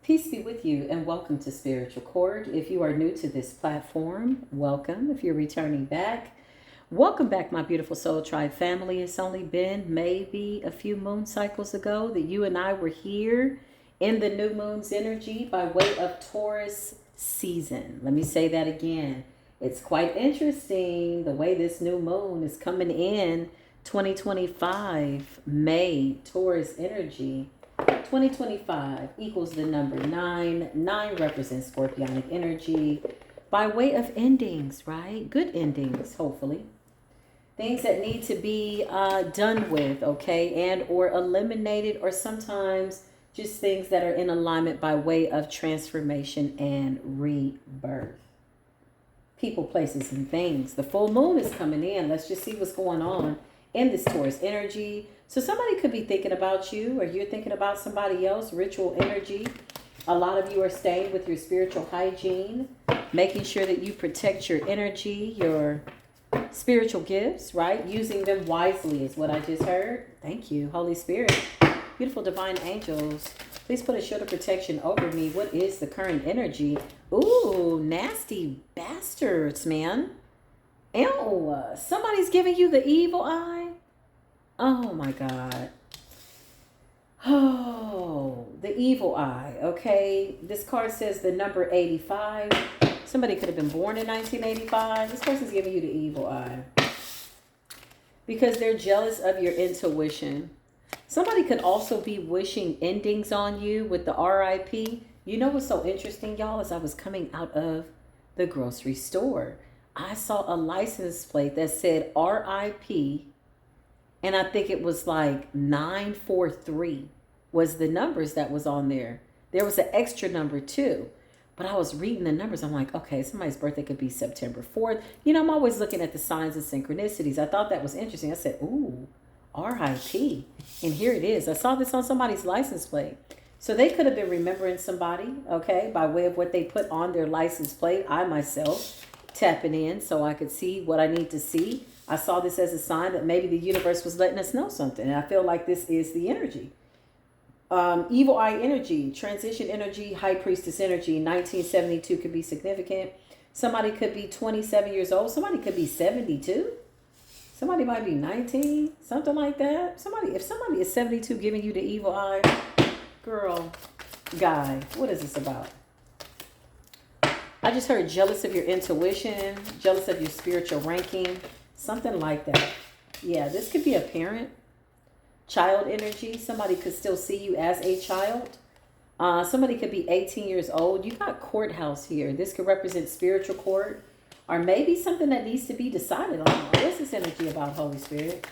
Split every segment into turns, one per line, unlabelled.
Peace be with you and welcome to Spiritual Court. If you are new to this platform, welcome. If you're returning back, welcome back, my beautiful Soul Tribe family. It's only been maybe a few moon cycles ago that you and I were here in the new moon's energy by way of Taurus season. Let me say that again. It's quite interesting the way this new moon is coming in 2025, May, Taurus energy. 2025 equals the number 9. 9 represents scorpionic energy by way of endings, right? Good endings, hopefully. Things that need to be done with, okay? And or eliminated, or sometimes just things that are in alignment by way of transformation and rebirth. People, places, and things. The full moon is coming in. Let's just see what's going on in this Taurus energy. So somebody could be thinking about you, or you're thinking about somebody else. Ritual energy. A lot of you are staying with your spiritual hygiene, making sure that you protect your energy, your spiritual gifts, right? Using them wisely is what I just heard. Thank you, Holy Spirit. Beautiful divine angels, please put a shield of protection over me. What is the current energy? Ooh, nasty bastards, man. Ew, somebody's giving you the evil eye. Oh my God. Oh, the evil eye. Okay. This card says the number 85. Somebody could have been born in 1985. This person's giving you the evil eye because they're jealous of your intuition. Somebody could also be wishing endings on you with the RIP. You know what's so interesting, y'all? As I was coming out of the grocery store, I saw a license plate that said RIP. And I think it was like 943 was the numbers that was on there. There was an extra number too. But I was reading the numbers. I'm like, okay, somebody's birthday could be September 4th. You know, I'm always looking at the signs and synchronicities. I thought that was interesting. I said, ooh, RIP. And here it is. I saw this on somebody's license plate. So they could have been remembering somebody, okay, by way of what they put on their license plate. I myself tapping in so I could see what I need to see. I saw this as a sign that maybe the universe was letting us know something. And I feel like this is the energy. Evil eye energy, transition energy, high priestess energy. 1972 could be significant. Somebody could be 27 years old. Somebody could be 72. Somebody might be 19, something like that. If somebody is 72 giving you the evil eye, girl, guy, what is this about? I just heard jealous of your intuition, jealous of your spiritual ranking. Something like that. Yeah, this could be a parent. Child energy. Somebody could still see you as a child. Somebody could be 18 years old. You got courthouse here. This could represent spiritual court. Or maybe something that needs to be decided on. What's this energy about, Holy Spirit?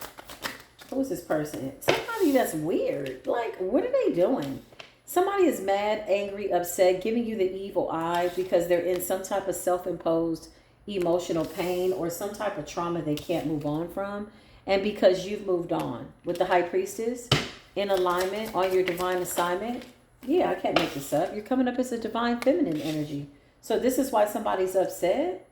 Who is this person? Somebody that's weird. Like, what are they doing? Somebody is mad, angry, upset, giving you the evil eye because they're in some type of self-imposed emotional pain or some type of trauma they can't move on from, and because you've moved on with the high priestess in alignment on your divine assignment. Yeah, I can't make this up. You're coming up as a divine feminine energy. So this is why somebody's upset.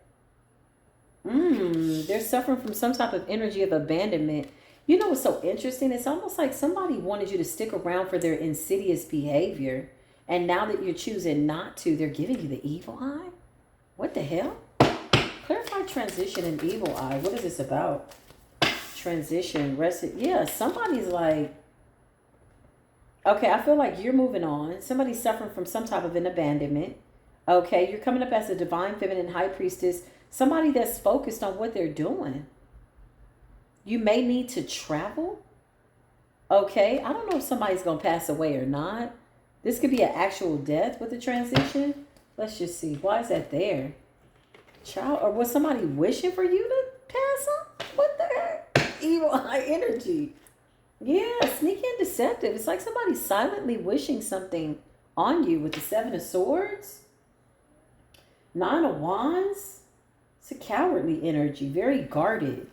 They're suffering from some type of energy of abandonment. You know what's so interesting? It's almost like somebody wanted you to stick around for their insidious behavior, and now that you're choosing not to, they're giving you the evil eye. What the hell? Clarify transition and evil eye. What is this about? Transition, rest. Yeah, somebody's like, okay, I feel like you're moving on. Somebody's suffering from some type of an abandonment. Okay, you're coming up as a divine feminine high priestess. Somebody that's focused on what they're doing. You may need to travel. Okay, I don't know if somebody's going to pass away or not. This could be an actual death with the transition. Let's just see. Why is that there? Child, or was somebody wishing for you to pass on? What the heck? Evil eye energy. Yeah, sneaky and deceptive. It's like somebody silently wishing something on you with the 7 of Swords. 9 of Wands. It's a cowardly energy. Very guarded.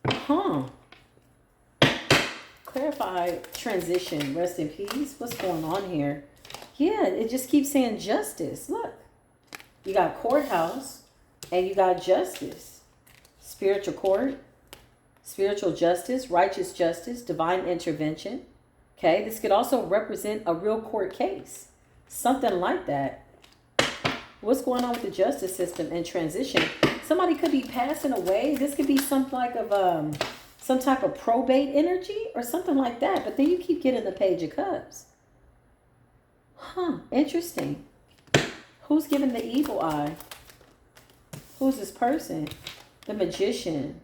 Huh. Clarify transition. Rest in peace. What's going on here? Yeah, it just keeps saying justice. Look. You got courthouse. And you got justice, spiritual court, spiritual justice, righteous justice, divine intervention. Okay, this could also represent a real court case. Something like that. What's going on with the justice system and transition? Somebody could be passing away. This could be some like of some type of probate energy or something like that. But then you keep getting the Page of Cups. Huh, interesting. Who's giving the evil eye? Who's this person? The Magician.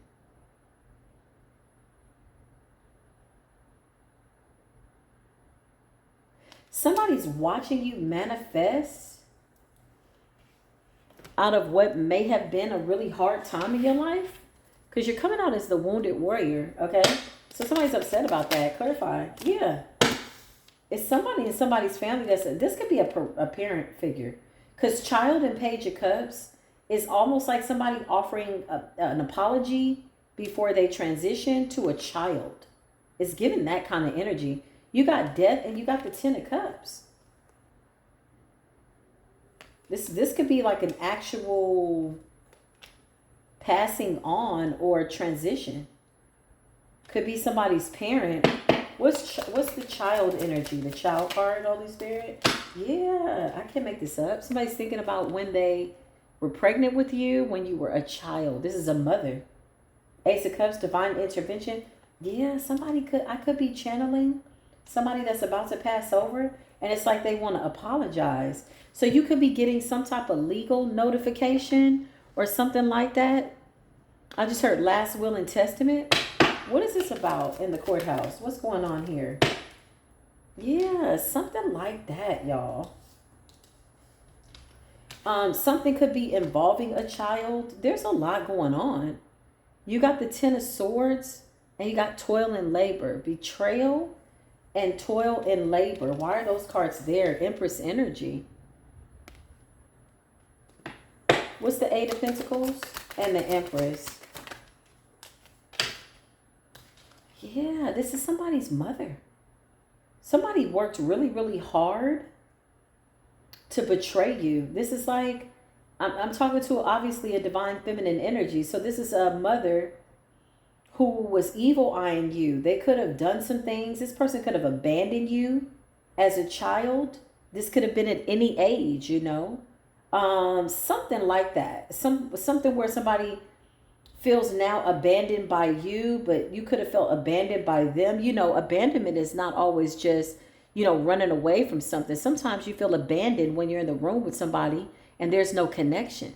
Somebody's watching you manifest out of what may have been a really hard time in your life. Because you're coming out as the wounded warrior, okay? So somebody's upset about that. Clarify. Yeah. It's somebody in somebody's family this could be a parent figure. Because Child and Page of Cups is almost like somebody offering an apology before they transition to a child. It's giving that kind of energy. You got Death and you got the Ten of Cups. This could be like an actual passing on or transition. Could be somebody's parent. What's the child energy? The Child card, Holy Spirit? Yeah, I can't make this up. Somebody's thinking about when they were pregnant with you, when you were a child. This is a mother. Ace of Cups, divine intervention. Yeah, I could be channeling somebody that's about to pass over, and it's like they want to apologize. So you could be getting some type of legal notification or something like that. I just heard last will and testament. What is this about in the courthouse? What's going on here? Yeah, something like that, y'all. Something could be involving a child. There's a lot going on. You got the Ten of Swords and you got toil and labor. Betrayal and toil and labor. Why are those cards there? Empress energy. What's the Eight of Pentacles and the Empress? Yeah, this is somebody's mother. Somebody worked really, really hard to betray you. This is like, I'm talking to obviously a divine feminine energy. So this is a mother who was evil eyeing you. They could have done some things. This person could have abandoned you as a child. This could have been at any age, you know. Something like that. Something where somebody feels now abandoned by you, but you could have felt abandoned by them. You know, abandonment is not always just, you know, running away from something. Sometimes you feel abandoned when you're in the room with somebody and there's no connection,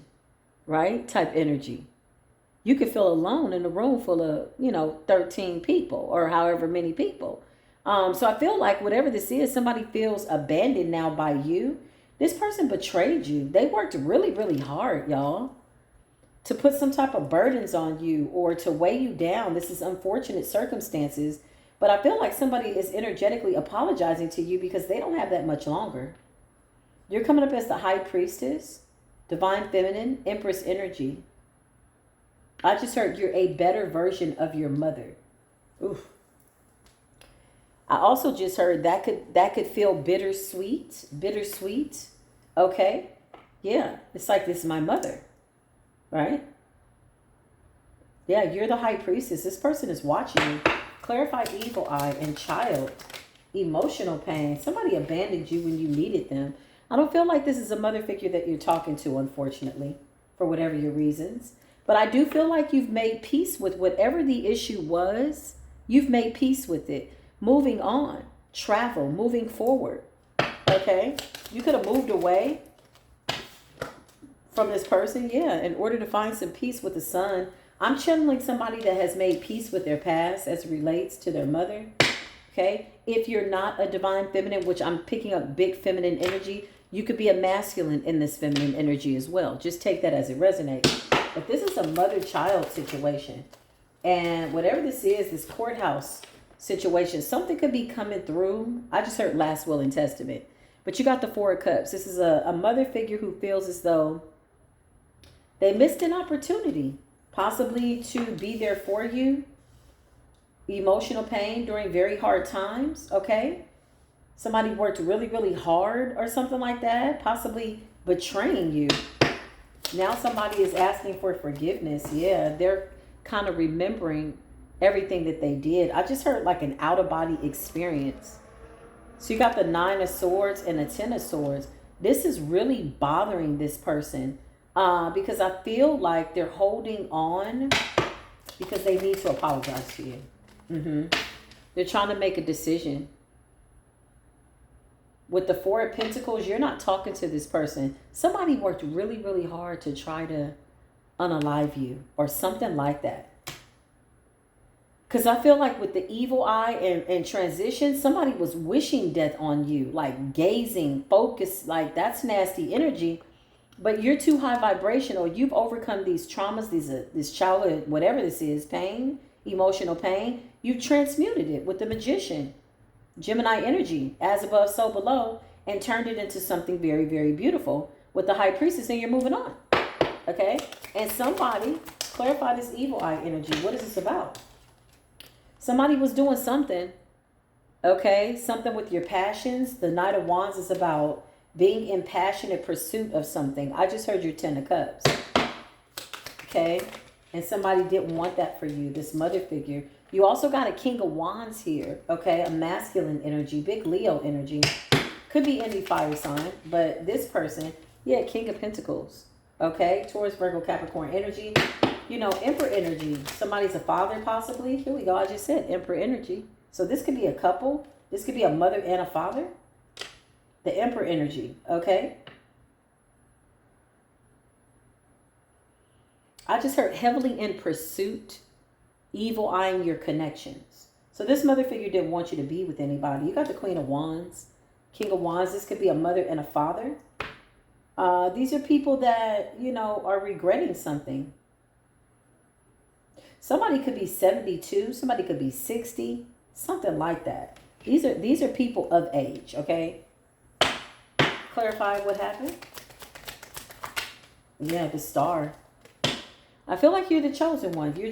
right? Type energy. You could feel alone in a room full of, you know, 13 people or however many people. So I feel like whatever this is, somebody feels abandoned now by you. This person betrayed you. They worked really, really hard, y'all, to put some type of burdens on you or to weigh you down. This is unfortunate circumstances. But I feel like somebody is energetically apologizing to you because they don't have that much longer. You're coming up as the High Priestess, Divine Feminine, Empress energy. I just heard you're a better version of your mother. Oof. I also just heard that could feel bittersweet. Okay. Yeah. It's like, this is my mother. Right? Yeah, you're the High Priestess. This person is watching you. Clarify evil eye and child. Emotional pain. Somebody abandoned you when you needed them. I don't feel like this is a mother figure that you're talking to, unfortunately, for whatever your reasons. But I do feel like you've made peace with whatever the issue was. You've made peace with it. Moving on. Travel. Moving forward. Okay? You could have moved away from this person. Yeah, in order to find some peace with the Sun. I'm channeling somebody that has made peace with their past as it relates to their mother. Okay? If you're not a divine feminine, which I'm picking up big feminine energy, you could be a masculine in this feminine energy as well. Just take that as it resonates. But this is a mother-child situation. And whatever this is, this courthouse situation, something could be coming through. I just heard last will and testament. But you got the Four of Cups. This is a mother figure who feels as though they missed an opportunity, possibly to be there for you. Emotional pain during very hard times, okay? Somebody worked really, really hard or something like that, possibly betraying you. Now somebody is asking for forgiveness. Yeah, they're kind of remembering everything that they did. I just heard like an out-of-body experience. So you got the 9 of Swords and the 10 of Swords. This is really bothering this person because I feel like they're holding on because they need to apologize to you. They're trying to make a decision. With the 4 of Pentacles, you're not talking to this person. Somebody worked really, really hard to try to unalive you or something like that. Because I feel like with the evil eye and transition, somebody was wishing death on you, like gazing, focused, like that's nasty energy. But you're too high vibrational. You've overcome these traumas, this childhood, whatever this is, pain, emotional pain. You've transmuted it with the Magician. Gemini energy, as above, so below, and turned it into something very, very beautiful with the High Priestess, and you're moving on. Okay? And somebody, clarify this evil eye energy. What is this about? Somebody was doing something, okay? Something with your passions. The Knight of Wands is about being in passionate pursuit of something. I just heard your 10 of Cups, okay? And somebody didn't want that for you, this mother figure. You also got a King of Wands here, okay? A masculine energy, big Leo energy. Could be any fire sign, but this person, yeah, King of Pentacles, okay? Taurus, Virgo, Capricorn energy. You know, Emperor energy. Somebody's a father possibly. Here we go. I just said Emperor energy. So this could be a couple. This could be a mother and a father. The Emperor energy, okay? I just heard heavily in pursuit, evil eyeing your connections. So this mother figure didn't want you to be with anybody. You got the Queen of Wands, King of Wands. This could be a mother and a father. These are people that, you know, are regretting something. Somebody could be 72. Somebody could be 60. Something like that. These are people of age, okay? Clarify what happened. Yeah, the Star. I feel like you're the chosen one. You're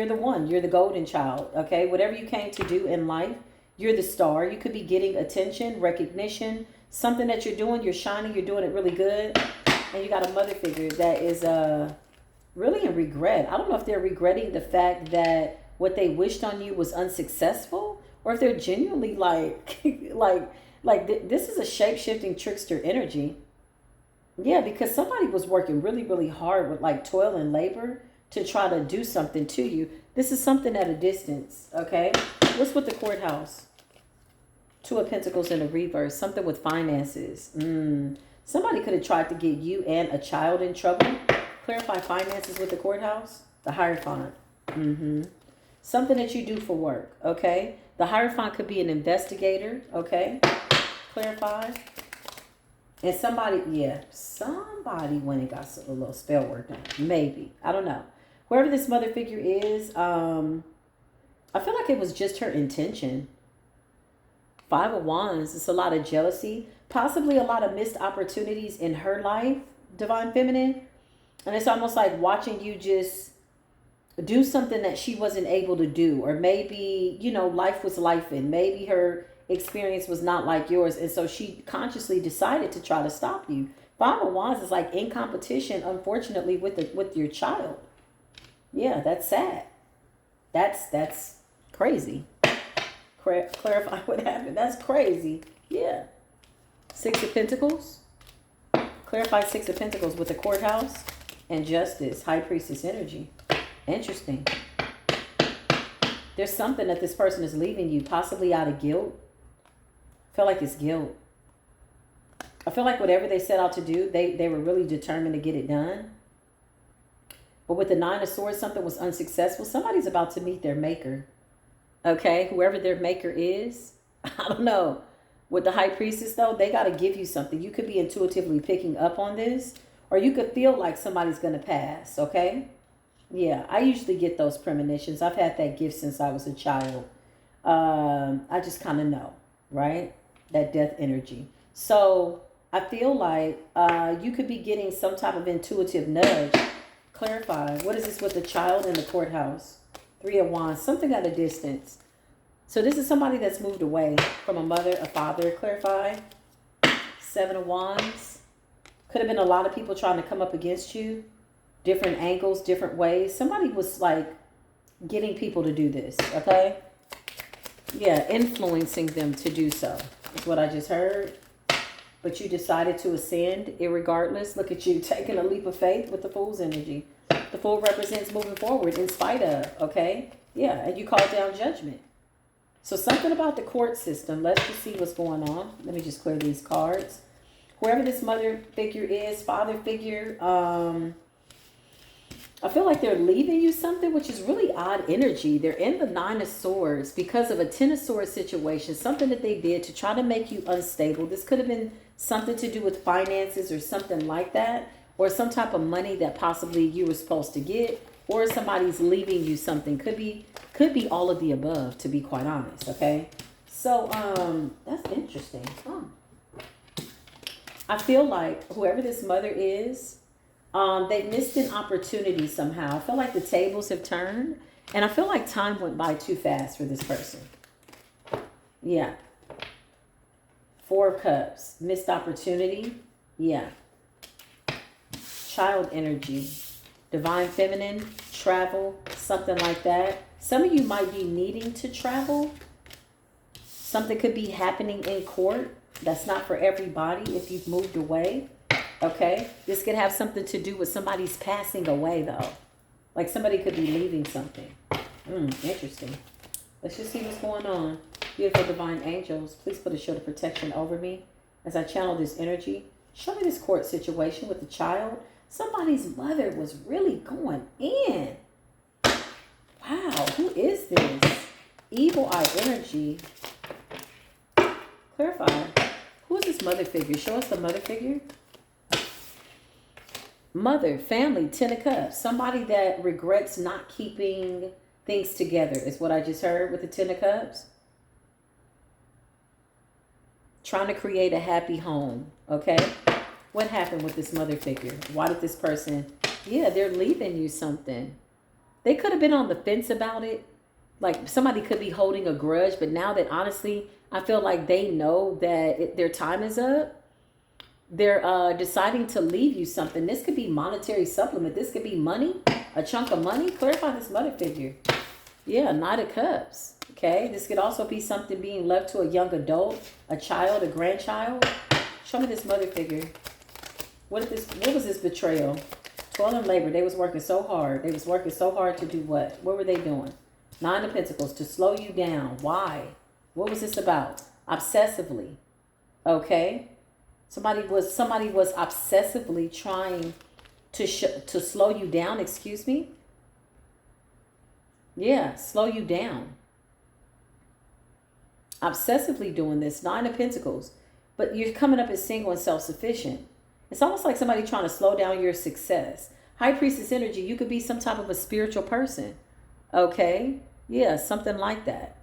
the one. You're the golden child, okay? Whatever you came to do in life, you're the star. You could be getting attention, recognition, something that you're doing, you're shining, you're doing it really good. And you got a mother figure that is really in regret. I don't know if they're regretting the fact that what they wished on you was unsuccessful, or if they're genuinely this is a shape-shifting trickster energy. Yeah, because somebody was working really, really hard with like toil and labor to try to do something to you. This is something at a distance, okay? What's with the courthouse? 2 of Pentacles in the reverse. Something with finances. Somebody could have tried to get you and a child in trouble. Clarify finances with the courthouse. The Hierophant. Something that you do for work, okay? The Hierophant could be an investigator, okay? Clarify. And somebody went and got a little spell work done. Maybe. I don't know. Whoever this mother figure is, I feel like it was just her intention. 5 of Wands. It's a lot of jealousy. Possibly a lot of missed opportunities in her life, Divine Feminine. And it's almost like watching you just do something that she wasn't able to do. Or maybe, you know, life was life, and maybe her experience was not like yours, and so she consciously decided to try to stop you. 5 of Wands is like in competition, unfortunately, with your child. Yeah, that's sad. That's crazy. Clarify what happened. That's crazy. Yeah. 6 of Pentacles. Clarify 6 of Pentacles with the courthouse and justice. High Priestess energy. Interesting. There's something that this person is leaving you, possibly out of guilt. I feel like it's guilt. I feel like whatever they set out to do, they were really determined to get it done. But with the 9 of Swords, something was unsuccessful. Somebody's about to meet their maker. Okay? Whoever their maker is, I don't know. With the High Priestess, though, they got to give you something. You could be intuitively picking up on this, or you could feel like somebody's going to pass, okay? Yeah, I usually get those premonitions. I've had that gift since I was a child. I just kind of know, right? That death energy. So I feel like you could be getting some type of intuitive nudge. Clarify. What is this with the child in the courthouse? 3 of Wands. Something at a distance. So this is somebody that's moved away from a mother, a father. Clarify. 7 of Wands. Could have been a lot of people trying to come up against you. Different angles, different ways. Somebody was like getting people to do this, okay? Yeah, influencing them to do so. is what I just heard. But you decided to ascend irregardless. Look at you taking a leap of faith with the Fool's energy. The Fool represents moving forward in spite of, okay? Yeah, and you called down judgment. So something about the court system. Let's just see what's going on. Let me just clear these cards. Whoever this mother figure is, father figure, I feel like they're leaving you something, which is really odd energy. They're in the 9 of Swords because of a 10 of Swords situation, something that they did to try to make you unstable. This could have been something to do with finances or something like that, or some type of money that possibly you were supposed to get, or somebody's leaving you something. Could be all of the above, to be quite honest, okay? So, that's interesting. I feel like whoever this mother is, they missed an opportunity somehow. I feel like the tables have turned, and I feel like time went by too fast for this person. Yeah. 4 of Cups, missed opportunity. Yeah. Child energy, divine feminine, travel, something like that. Some of you might be needing to travel. Something could be happening in court. That's not for everybody if you've moved away. Okay, this could have something to do with somebody's passing away, though. Like somebody could be leaving something. Interesting. Let's just see what's going on. Beautiful divine angels, please put a shield of protection over me as I channel this energy. Show me this court situation with the child. Somebody's mother was really going in. Wow, who is this? Evil eye energy. Clarify. Who is this mother figure? Show us the mother figure. Mother, family, 10 of Cups. Somebody that regrets not keeping things together is what I just heard with the 10 of Cups. Trying to create a happy home, okay? What happened with this mother figure? Why did this person... Yeah, they're leaving you something. They could have been on the fence about it. Like somebody could be holding a grudge, but now that honestly, I feel like they know that their time is up. They're deciding to leave you something. This could be monetary supplement. This could be money, a chunk of money. Clarify this mother figure. Yeah, Knight of Cups. Okay, this could also be something being left to a young adult, a child, a grandchild. Show me this mother figure. What was this betrayal? Toil and labor. They was working so hard. They was working so hard to do what? What were they doing? 9 of Pentacles, to slow you down. Why? What was this about? Obsessively. Okay. Somebody was obsessively trying to slow you down, excuse me. Yeah, slow you down. Obsessively doing this, 9 of Pentacles. But you're coming up as single and self-sufficient. It's almost like somebody trying to slow down your success. High Priestess energy, you could be some type of a spiritual person. Okay? Yeah, something like that.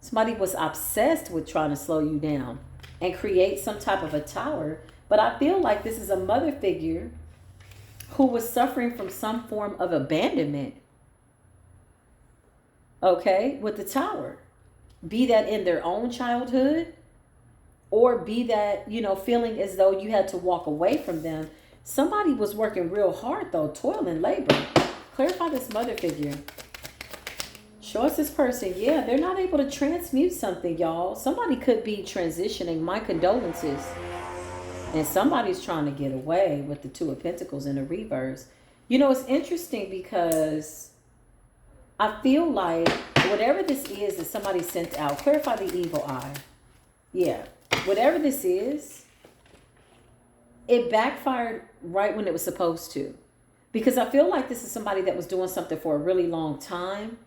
Somebody was obsessed with trying to slow you down and create some type of a tower. But I feel like this is a mother figure who was suffering from some form of abandonment. Okay, with the tower. Be that in their own childhood, or be that, feeling as though you had to walk away from them. Somebody was working real hard, though, toil and labor. Clarify this mother figure. Show us this person. Yeah, they're not able to transmute something, y'all. Somebody could be transitioning. My condolences. And somebody's trying to get away with the 2 of Pentacles in the reverse. It's interesting because I feel like whatever this is that somebody sent out, clarify the evil eye. Yeah, whatever this is, it backfired right when it was supposed to. Because I feel like this is somebody that was doing something for a really long time.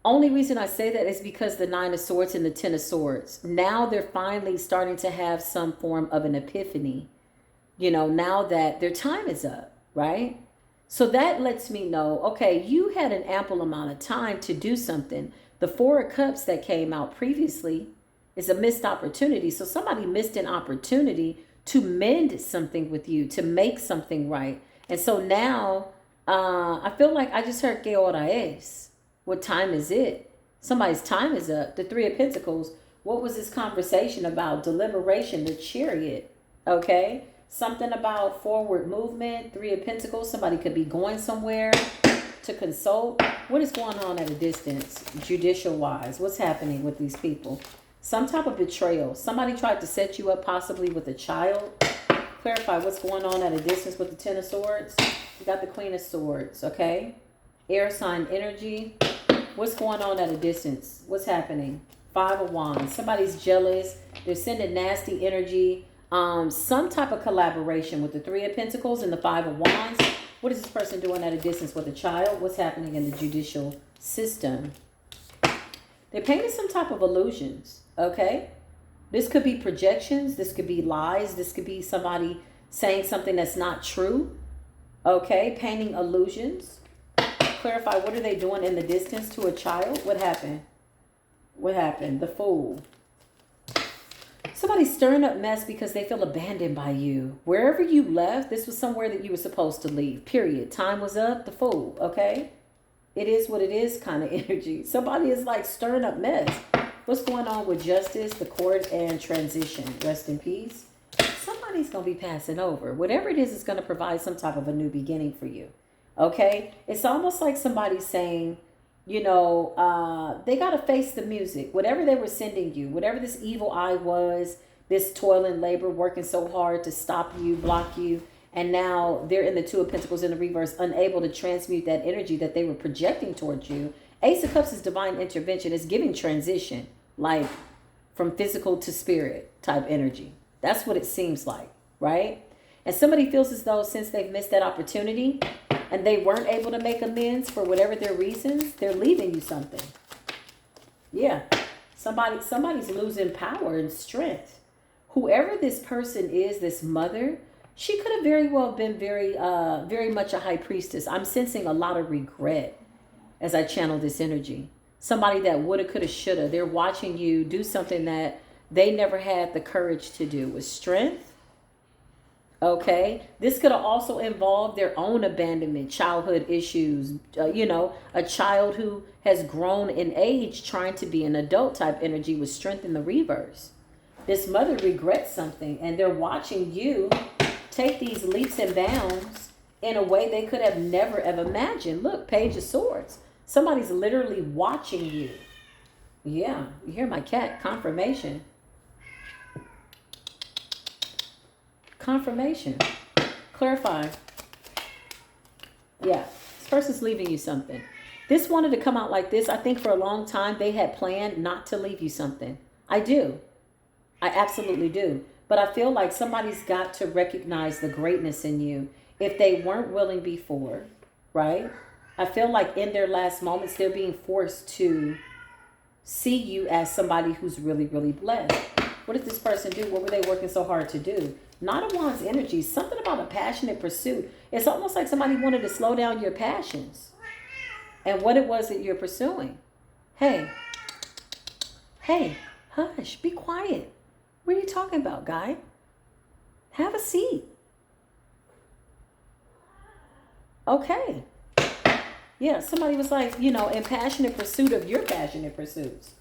Only reason I say that is because the 9 of Swords and the 10 of Swords. Now they're finally starting to have some form of an epiphany. Now that their time is up, right? So that lets me know, okay, you had an ample amount of time to do something. The 4 of Cups that came out previously is a missed opportunity. So somebody missed an opportunity to mend something with you, to make something right. And so now I feel like I just heard que hora es. What time is it? Somebody's time is up. The 3 of Pentacles. What was this conversation about? Deliberation, the Chariot. Okay. Something about forward movement. 3 of Pentacles. Somebody could be going somewhere to consult. What is going on at a distance, judicial wise? What's happening with these people? Some type of betrayal. Somebody tried to set you up possibly with a child. Clarify what's going on at a distance with the Ten of Swords. You got the Queen of Swords, okay? Air sign energy. What's going on at a distance? What's happening? Five of Wands. Somebody's jealous. They're sending nasty energy. Some type of collaboration with the Three of Pentacles and the Five of Wands. What is this person doing at a distance with a child? What's happening in the judicial system? They're painting some type of illusions, okay? This could be projections. This could be lies. This could be somebody saying something that's not true, okay? Painting illusions. Clarify, what are they doing in the distance to a child? What happened? What happened? The Fool. Somebody's stirring up mess because they feel abandoned by you. Wherever you left, this was somewhere that you were supposed to leave, period. Time was up. The Fool, okay? It is what it is kind of energy. Somebody is like stirring up mess. What's going on with Justice, the Court, and transition? Rest in peace. Somebody's going to be passing over. Whatever it is going to provide some type of a new beginning for you. Okay? It's almost like somebody saying, you know, they got to face the music. Whatever they were sending you, whatever this evil eye was, this toil and labor, working so hard to stop you, block you, and now they're in the Two of Pentacles in the reverse, unable to transmute that energy that they were projecting towards you. Ace of Cups is divine intervention. It's giving transition, like from physical to spirit type energy. That's what it seems like, right? And somebody feels as though since they've missed that opportunity and they weren't able to make amends for whatever their reasons, they're leaving you something. Yeah. Somebody's losing power and strength. Whoever this person is, this mother, she could have very well been very much a high priestess. I'm sensing a lot of regret as I channel this energy. Somebody that woulda, coulda, shoulda. They're watching you do something that they never had the courage to do with strength. Okay. This could have also involved their own abandonment, childhood issues, you know, a child who has grown in age trying to be an adult type energy with strength in the reverse. This mother regrets something and they're watching you take these leaps and bounds in a way they could have never ever imagined. Look, Page of Swords. Somebody's literally watching you. Yeah, you hear my cat. Confirmation. Confirmation. Clarify. Yeah, this person's leaving you something. This wanted to come out like this. I think for a long time they had planned not to leave you something. I do. I absolutely do. But I feel like somebody's got to recognize the greatness in you if they weren't willing before, right? I feel like in their last moments, they're being forced to see you as somebody who's really, really blessed. What did this person do? What were they working so hard to do? Nine of Wands energy, something about a passionate pursuit. It's almost like somebody wanted to slow down your passions and what it was that you're pursuing. Hey, hush, be quiet. What are you talking about, guy? Have a seat. Okay. Yeah, somebody was like, you know, in passionate pursuit of your passionate pursuits.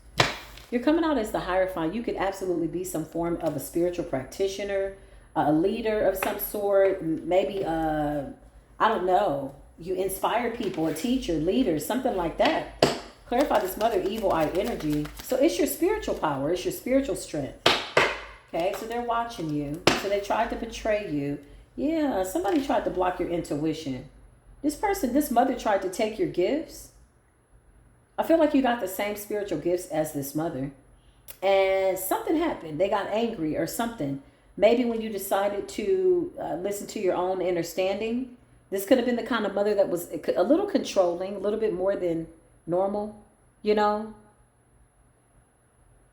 You're coming out as the Hierophant. You could absolutely be some form of a spiritual practitioner, a leader of some sort, maybe, I don't know, you inspire people, a teacher, leader, something like that. Clarify this mother evil eye energy. So it's your spiritual power. It's your spiritual strength. Okay, so they're watching you. So they tried to betray you. Yeah, somebody tried to block your intuition. This mother tried to take your gifts. I feel like you got the same spiritual gifts as this mother. And something happened. They got angry or something. Maybe when you decided to listen to your own understanding. This could have been the kind of mother that was a little controlling, a little bit more than normal, you know?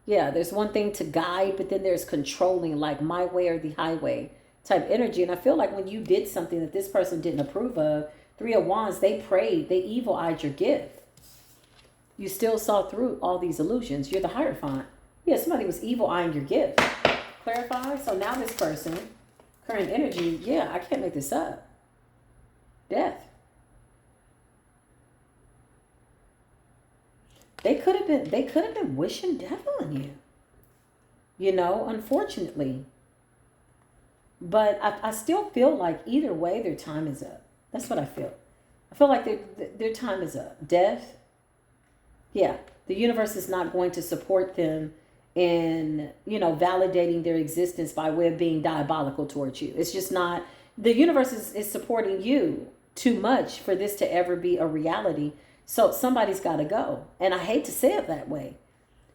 Yeah, there's one thing to guide, but then there's controlling, like my way or the highway type energy. And I feel like when you did something that this person didn't approve of, Three of Wands, they prayed, they evil-eyed your gift. You still saw through all these illusions. You're the Hierophant. Yeah, somebody was evil-eyeing your gift. Clarify? So now this person, current energy, yeah, I can't make this up. Death. They could have been wishing death on you. You know, unfortunately. But I still feel like either way their time is up. That's what I feel. I feel like their time is up. Death. Yeah. The universe is not going to support them in, you know, validating their existence by way of being diabolical towards you. It's just not, the universe is supporting you too much for this to ever be a reality. So somebody's got to go. And I hate to say it that way,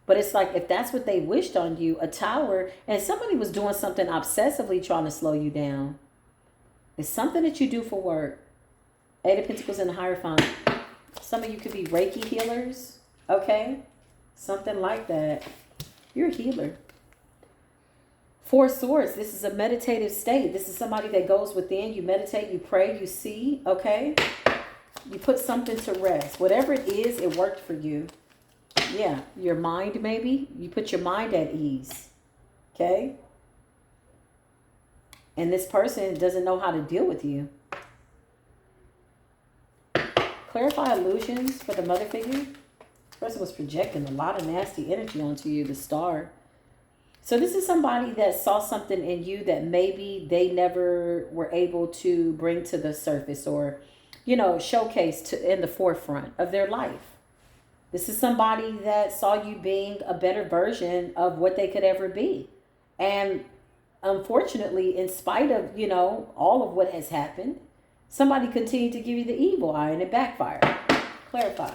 but it's like, if that's what they wished on you, a tower, and somebody was doing something obsessively trying to slow you down. It's something that you do for work. Eight of Pentacles in the Hierophant. Some of you could be Reiki healers. Okay. Something like that. You're a healer. Four of Swords. This is a meditative state. This is somebody that goes within. You meditate, you pray, you see. Okay. You put something to rest. Whatever it is, it worked for you. Yeah. Your mind, maybe. You put your mind at ease. Okay. And this person doesn't know how to deal with you. Clarify illusions for the mother figure. This person was projecting a lot of nasty energy onto you, the Star. So this is somebody that saw something in you that maybe they never were able to bring to the surface or, you know, showcase to in the forefront of their life. This is somebody that saw you being a better version of what they could ever be. And unfortunately, in spite of, you know, all of what has happened, somebody continued to give you the evil eye and it backfired. Clarify.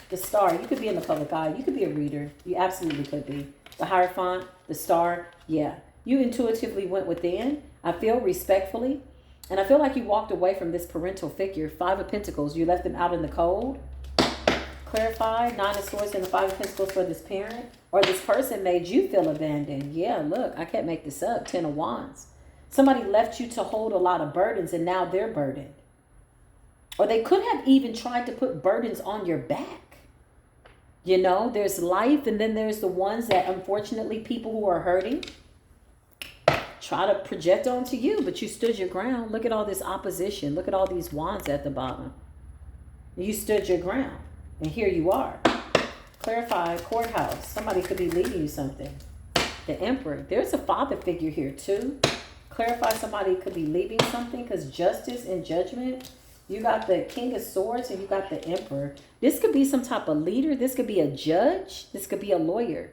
The Star, you could be in the public eye. You could be a reader. You absolutely could be. The Hierophant, the Star, yeah. You intuitively went within, I feel, respectfully. And I feel like you walked away from this parental figure. Five of Pentacles, you left them out in the cold. Clarify. Nine of Swords and the Five of Pentacles for this parent. Or this person made you feel abandoned. Yeah, look, I can't make this up. Ten of Wands. Somebody left you to hold a lot of burdens and now they're burdened. Or they could have even tried to put burdens on your back. You know, there's life and then there's the ones that unfortunately people who are hurting try to project onto you, but you stood your ground. Look at all this opposition. Look at all these wands at the bottom. You stood your ground and here you are. Clarify. Courthouse. Somebody could be leaving you something. The Emperor. There's a father figure here too. Clarify. Somebody could be leaving something because justice and judgment. You got the King of Swords and you got the Emperor. This could be some type of leader. This could be a judge. This could be a lawyer.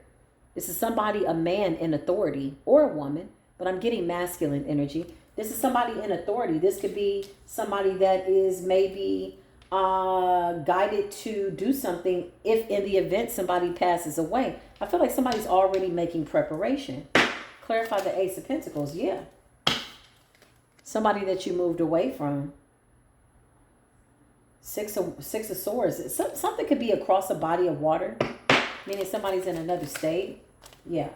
This is somebody, a man in authority or a woman, but I'm getting masculine energy. This is somebody in authority. This could be somebody that is maybe guided to do something if in the event somebody passes away. I feel like somebody's already making preparation. Clarify the Ace of Pentacles. Yeah. Somebody that you moved away from. Six of Swords. Something could be across a body of water, meaning somebody's in another state. Yeah.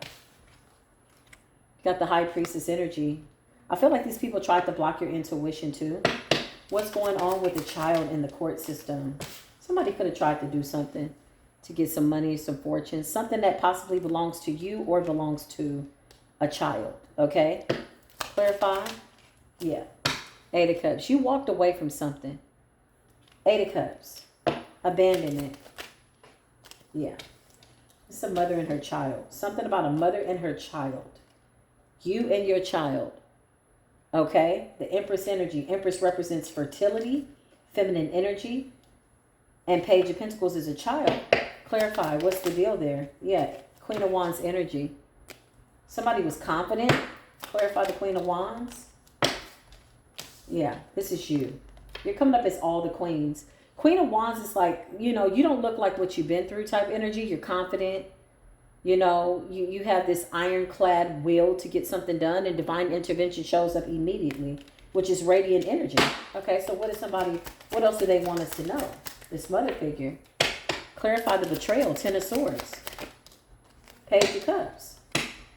Got the High Priestess energy. I feel like these people tried to block your intuition too. What's going on with the child in the court system? Somebody could have tried to do something to get some money, some fortune, something that possibly belongs to you or belongs to a child. Okay. Clarify. Yeah. Eight of Cups. You walked away from something. Eight of Cups. Abandonment. Yeah. It's a mother and her child. Something about a mother and her child. You and your child. Okay. The Empress energy. Empress represents fertility, feminine energy. And Page of Pentacles is a child. Clarify. What's the deal there? Yeah. Queen of Wands energy. Somebody was confident. Clarify the Queen of Wands. Yeah. This is you. You're coming up as all the queens. Queen of Wands is like, you know, you don't look like what you've been through type energy. You're confident. You know, you have this ironclad will to get something done, and divine intervention shows up immediately, which is radiant energy. Okay, so what else do they want us to know? This mother figure. Clarify the betrayal. Ten of Swords. Page of Cups.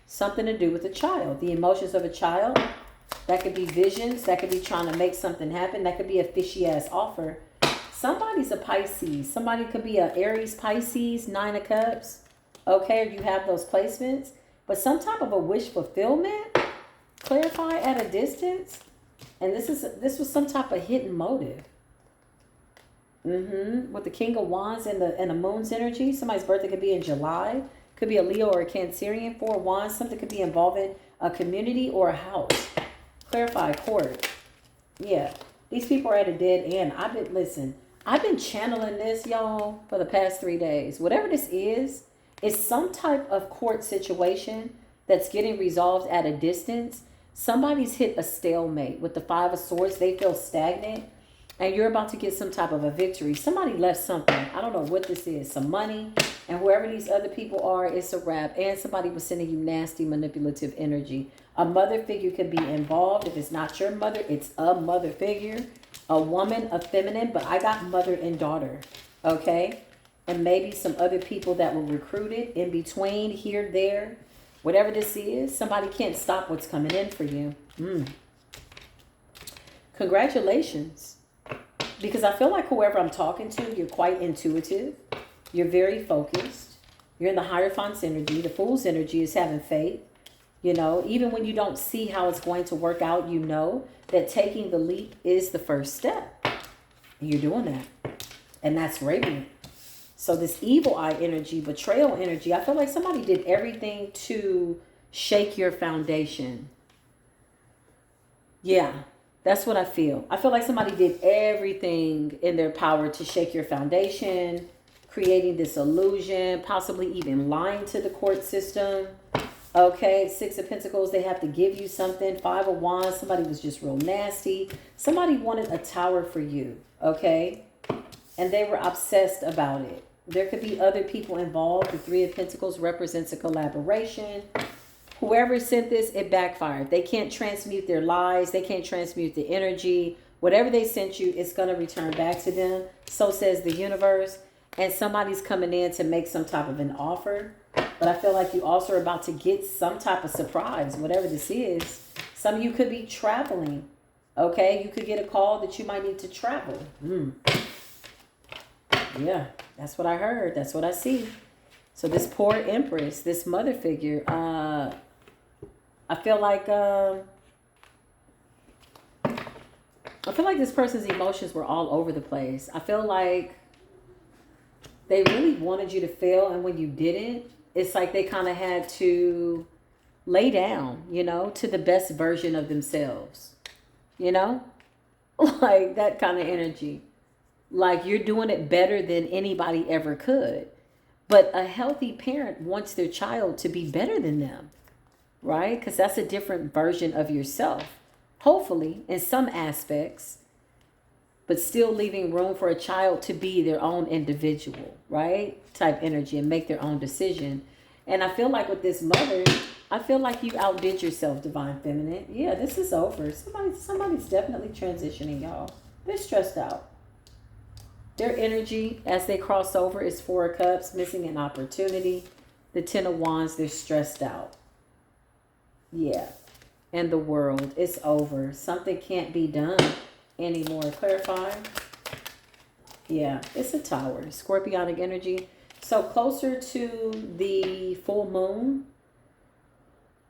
Something to do with a child. The emotions of a child. That could be visions. That could be trying to make something happen. That could be a fishy-ass offer. Somebody's a Pisces. Somebody could be a Aries, Pisces, Nine of Cups. Okay, or you have those placements. But some type of a wish fulfillment. Clarify at a distance. And this was some type of hidden motive. With the King of Wands and the Moon's energy. Somebody's birthday could be in July. Could be a Leo or a Cancerian. Four of Wands. Something could be involving a community or a house. Clarify. Court. Yeah. These people are at a dead end. I've been channeling this, y'all, for the past 3 days. Whatever this is, It's some type of court situation that's getting resolved at a distance. Somebody's hit a stalemate with the Five of Swords. They feel stagnant, and you're about to get some type of a victory. Somebody left something. I don't know what this is. Some money. And whoever these other people are, it's a wrap. And somebody was sending you nasty, manipulative energy. A mother figure could be involved. If it's not your mother, it's a mother figure. A woman, a feminine. But I got mother and daughter. Okay? And maybe some other people that were recruited in between, here, there. Whatever this is, somebody can't stop what's coming in for you. Congratulations. Because I feel like whoever I'm talking to, you're quite intuitive. You're very focused. You're in the Hierophant's energy. The Fool's energy is having faith. You know, even when you don't see how it's going to work out, you know that taking the leap is the first step. And you're doing that. And that's radiant. So this evil eye energy, betrayal energy, I feel like somebody did everything to shake your foundation. Yeah, that's what I feel. I feel like somebody did everything in their power to shake your foundation, creating this illusion, possibly even lying to the court system. Okay, Six of Pentacles, they have to give you something. Five of Wands, somebody was just real nasty. Somebody wanted a tower for you, okay? And they were obsessed about it. There could be other people involved. The Three of Pentacles represents a collaboration. Whoever sent this, it backfired. They can't transmute their lies. They can't transmute the energy. Whatever they sent you, it's going to return back to them. So says the universe. And somebody's coming in to make some type of an offer. But I feel like you also are about to get some type of surprise, whatever this is. Some of you could be traveling. Okay, you could get a call that you might need to travel. Yeah, that's what I heard. That's what I see. So this poor Empress, this mother figure, I feel like this person's emotions were all over the place. I feel like they really wanted you to fail, and when you didn't, it's like they kind of had to lay down, you know, to the best version of themselves. You know? Like that kind of energy. Like you're doing it better than anybody ever could. But a healthy parent wants their child to be better than them, right? Because that's a different version of yourself. Hopefully, in some aspects, but still leaving room for a child to be their own individual, right? Type energy and make their own decision. And I feel like with this mother, I feel like you outdid yourself, Divine Feminine. Yeah, this is over. Somebody's definitely transitioning, y'all. They're stressed out. Their energy as they cross over is Four of Cups, missing an opportunity. The Ten of Wands, they're stressed out. Yeah. And the World, it's over. Something can't be done anymore. Clarify. Yeah, it's a Tower. Scorpionic energy. So closer to the full moon.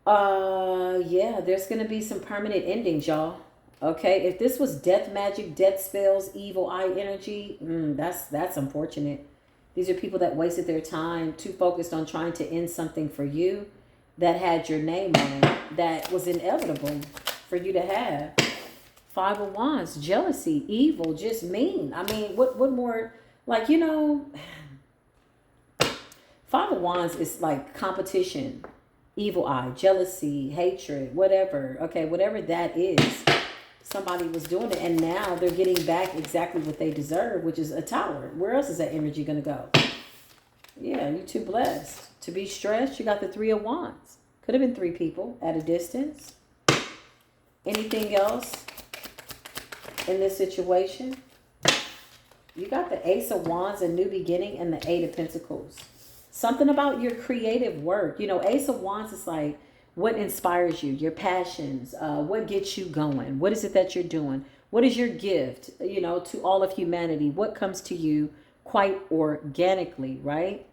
Yeah, there's going to be some permanent endings, y'all. Okay, if this was death magic, death spells, evil eye energy, that's unfortunate. These are people that wasted their time, too focused on trying to end something for you that had your name on it, that was inevitable for you to have. Five of Wands, jealousy, evil, just mean. I mean, what more, like, you know, Five of Wands is like competition, evil eye, jealousy, hatred, whatever. Okay, whatever that is. Somebody was doing it, and now they're getting back exactly what they deserve, which is a Tower. Where else is that energy going to go? Yeah, you're too blessed. To be stressed, you got the Three of Wands. Could have been three people at a distance. Anything else in this situation? You got the Ace of Wands, a new beginning, and the Eight of Pentacles. Something about your creative work. You know, Ace of Wands is like, what inspires you, your passions, what gets you going? What is it that you're doing? What is your gift, you know, to all of humanity? What comes to you quite organically, right?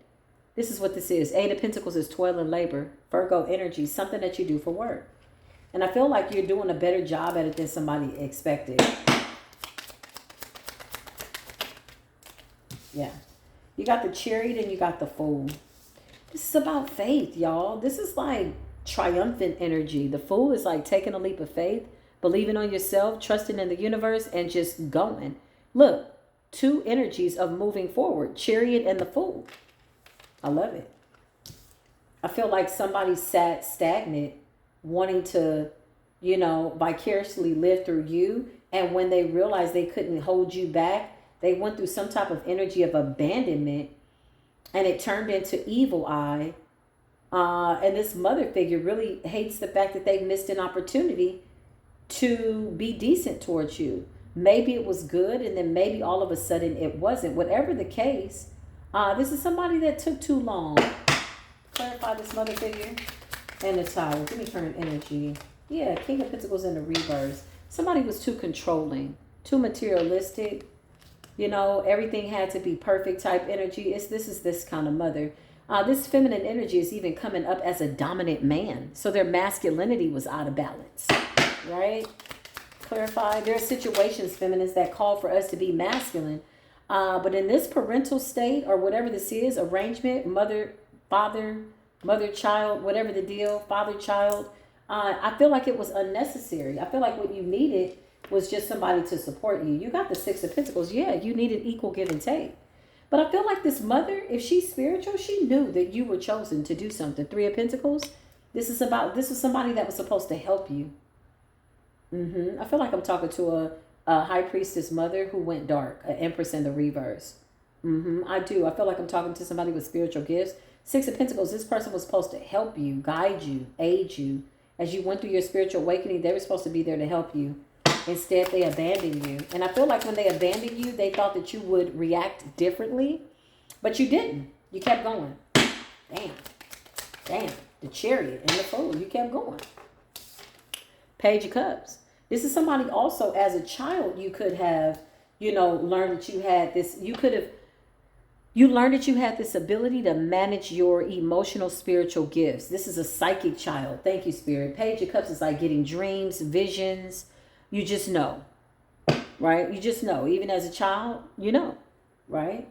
This is what this is. Eight of Pentacles is toil and labor. Virgo energy, something that you do for work. And I feel like you're doing a better job at it than somebody expected. Yeah. You got the Chariot and you got the Fool. This is about faith, y'all. This is like triumphant energy. The Fool is like taking a leap of faith, believing on yourself, trusting in the universe, and just going. Look, two energies of moving forward, Chariot and the Fool. I love it. I feel like somebody sat stagnant, wanting to, you know, vicariously live through you. And when they realized they couldn't hold you back, they went through some type of energy of abandonment, and it turned into evil eye. And this mother figure really hates the fact that they missed an opportunity to be decent towards you. Maybe it was good, and then maybe all of a sudden it wasn't. Whatever the case, this is somebody that took too long. Clarify this mother figure. And the Tower. Give me current energy. Yeah, King of Pentacles in the reverse. Somebody was too controlling, too materialistic. You know, everything had to be perfect type energy. This is this kind of mother. This feminine energy is even coming up as a dominant man. So their masculinity was out of balance. Right? Clarify. There are situations, feminists, that call for us to be masculine. But in this parental state, or whatever this is, arrangement, mother, father, mother, child, whatever the deal, father, child, I feel like it was unnecessary. I feel like what you needed was just somebody to support you. You got the Six of Pentacles. Yeah, you needed equal give and take. But I feel like this mother, if she's spiritual, she knew that you were chosen to do something. Three of Pentacles. This was somebody that was supposed to help you. I feel like I'm talking to a high priestess mother who went dark, an empress in the reverse. I do. I feel like I'm talking to somebody with spiritual gifts. Six of Pentacles, this person was supposed to help you, guide you, aid you. As you went through your spiritual awakening, they were supposed to be there to help you. Instead, they abandoned you. And I feel like when they abandoned you, they thought that you would react differently. But you didn't. You kept going. Damn. The Chariot and the Fool. You kept going. Page of Cups. This is somebody also, as a child, you could have, you know, learned that you had this. You learned that you had this ability to manage your emotional, spiritual gifts. This is a psychic child. Thank you, Spirit. Page of Cups is like getting dreams, visions. You just know, right? You just know. Even as a child, you know, right?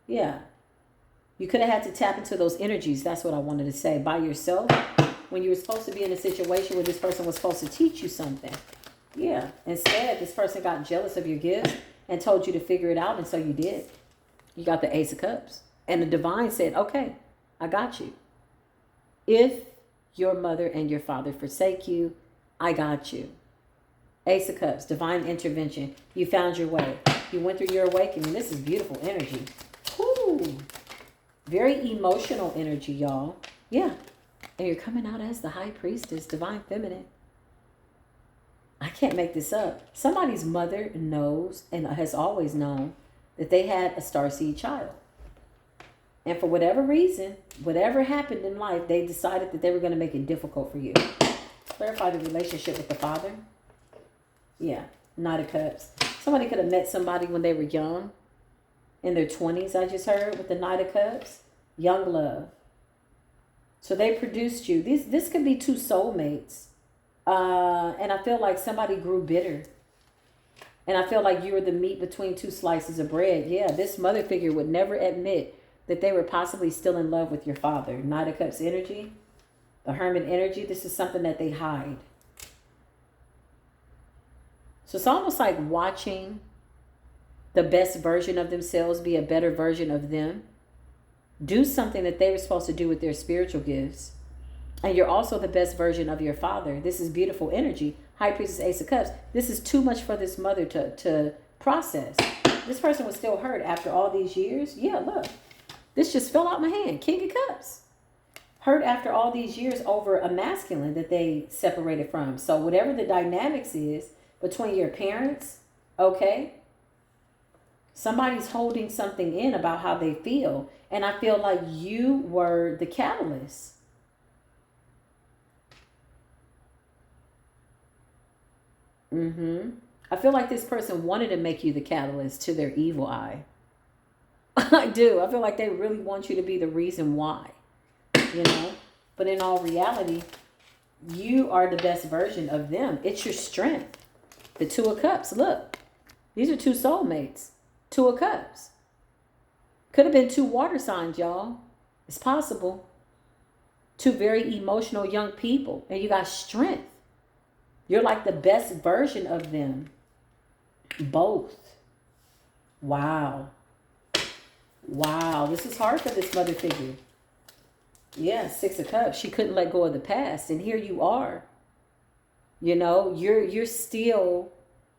Yeah. You could have had to tap into those energies. That's what I wanted to say. By yourself, when you were supposed to be in a situation where this person was supposed to teach you something. Yeah. Instead, this person got jealous of your gifts and told you to figure it out, and so you did. You got the Ace of Cups. And the divine said, okay, I got you. If your mother and your father forsake you, I got you. Ace of Cups, divine intervention. You found your way. You went through your awakening. This is beautiful energy. Woo. Very emotional energy, y'all. Yeah. And you're coming out as the high priestess, divine feminine. I can't make this up. Somebody's mother knows and has always known that they had a starseed child. And for whatever reason, whatever happened in life, they decided that they were going to make it difficult for you. Clarify the relationship with the father. Yeah, Knight of Cups. Somebody could have met somebody when they were young, in their 20s, I just heard, with the Knight of Cups. Young love. So they produced you. This could be two soulmates. And I feel like somebody grew bitter. And I feel like you were the meat between two slices of bread. Yeah, this mother figure would never admit that they were possibly still in love with your father. Knight of Cups energy, the Hermit energy, this is something that they hide. So it's almost like watching the best version of themselves be a better version of them. Do something that they were supposed to do with their spiritual gifts. And you're also the best version of your father. This is beautiful energy. High Priestess, Ace of Cups. This is too much for this mother to process. This person was still hurt after all these years. Yeah, look. This just fell out my hand. King of Cups. Hurt after all these years over a masculine that they separated from. So whatever the dynamics is between your parents, okay, somebody's holding something in about how they feel. And I feel like you were the catalyst. I feel like this person wanted to make you the catalyst to their evil eye. I do. I feel like they really want you to be the reason why, you know. But in all reality, you are the best version of them. It's your strength. The Two of Cups. Look, these are two soulmates. Two of Cups. Could have been two water signs, y'all. It's possible. Two very emotional young people. And you got strength. You're like the best version of them. Both. Wow. Wow. This is hard for this mother figure. Yeah, Six of Cups. She couldn't let go of the past. And here you are. You know, you're still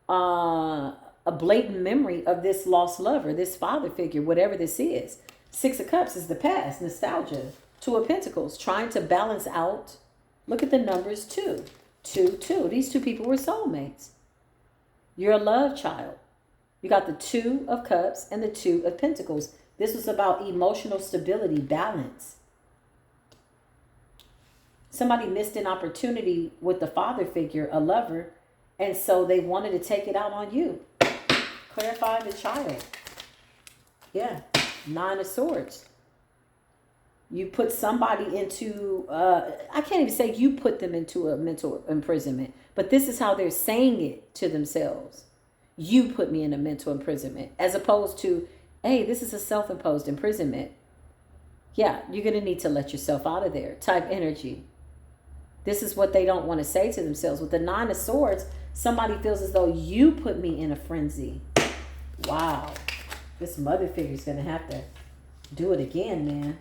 a blatant memory of this lost lover, this father figure, whatever this is. Six of Cups is the past, nostalgia. Two of Pentacles, trying to balance out. Look at the numbers, 2. 2, 2. These two people were soulmates. You're a love child. You got the Two of Cups and the Two of Pentacles. This was about emotional stability, balance. Somebody missed an opportunity with the father figure, a lover, and so they wanted to take it out on you. Clarify the child. Yeah, 9 of Swords. You put somebody into, I can't even say you put them into a mental imprisonment, but this is how they're saying it to themselves. You put me in a mental imprisonment, as opposed to, hey, this is a self-imposed imprisonment. Yeah, you're going to need to let yourself out of there type energy. This is what they don't want to say to themselves. With the 9 of Swords, somebody feels as though you put me in a frenzy. Wow. This mother figure is going to have to do it again, man.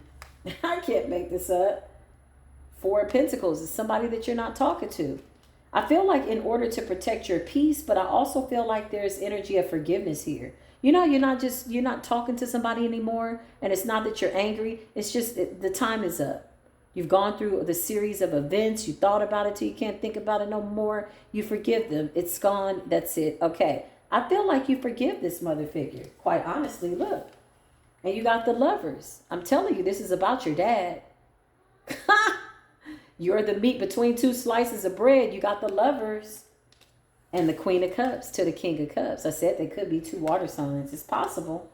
I can't make this up. 4 of Pentacles is somebody that you're not talking to. I feel like in order to protect your peace, but I also feel like there's energy of forgiveness here. You know, you're not talking to somebody anymore, and it's not that you're angry. It's just the time is up. You've gone through the series of events. You thought about it till you can't think about it no more. You forgive them. It's gone. That's it. Okay. I feel like you forgive this mother figure. Quite honestly, look. And you got the Lovers. I'm telling you, this is about your dad. You're the meat between 2 slices of bread. You got the Lovers. And the Queen of Cups to the King of Cups. I said they could be 2 water signs. It's possible.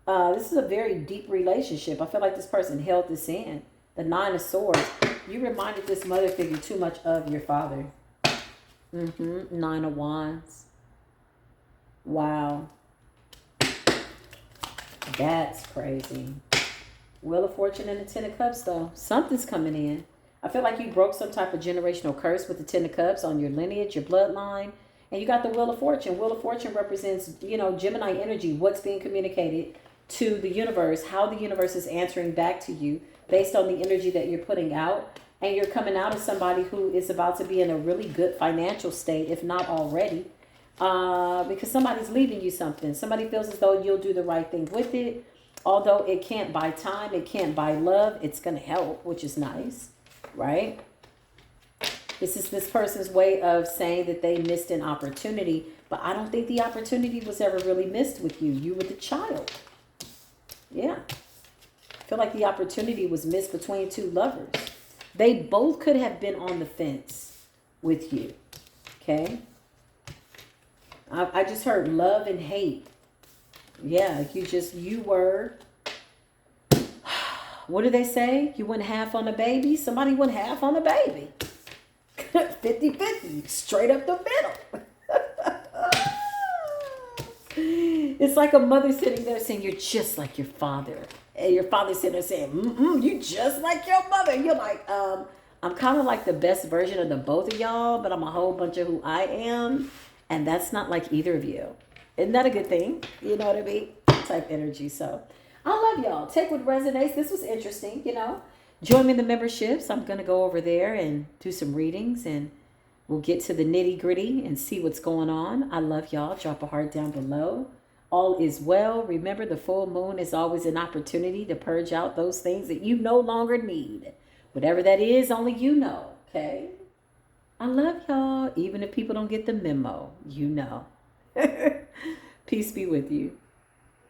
This is a very deep relationship. I feel like this person held this in. The 9 of Swords. You reminded this mother figure too much of your father. 9 of Wands. Wow. That's crazy. Wheel of Fortune and the 10 of Cups, though. Something's coming in. I feel like you broke some type of generational curse with the 10 of Cups on your lineage, your bloodline. And you got the Wheel of Fortune. Wheel of Fortune represents, you know, Gemini energy. What's being communicated to the universe. How the universe is answering back to you based on the energy that you're putting out. And you're coming out as somebody who is about to be in a really good financial state, if not already. Because somebody's leaving you something. Somebody feels as though you'll do the right thing with it. Although it can't buy time, it can't buy love, it's going to help, which is nice, right? This is this person's way of saying that they missed an opportunity, but I don't think the opportunity was ever really missed with you. You were the child. Yeah. I feel like the opportunity was missed between 2 lovers. They both could have been on the fence with you, okay? I just heard love and hate. Yeah, you were, what do they say? You went half on a baby? Somebody went half on a baby. 50-50, straight up the middle. It's like a mother sitting there saying, you're just like your father. And your father sitting there saying, you just like your mother. And you're like, I'm kind of like the best version of the both of y'all, but I'm a whole bunch of who I am. And that's not like either of you. Isn't that a good thing? You know what I mean? Type energy. So I love y'all. Take what resonates. This was interesting, you know. Join me in the memberships. I'm going to go over there and do some readings. And we'll get to the nitty gritty and see what's going on. I love y'all. Drop a heart down below. All is well. Remember, the full moon is always an opportunity to purge out those things that you no longer need. Whatever that is, only you know. Okay? I love y'all. Even if people don't get the memo, you know. Peace be with you.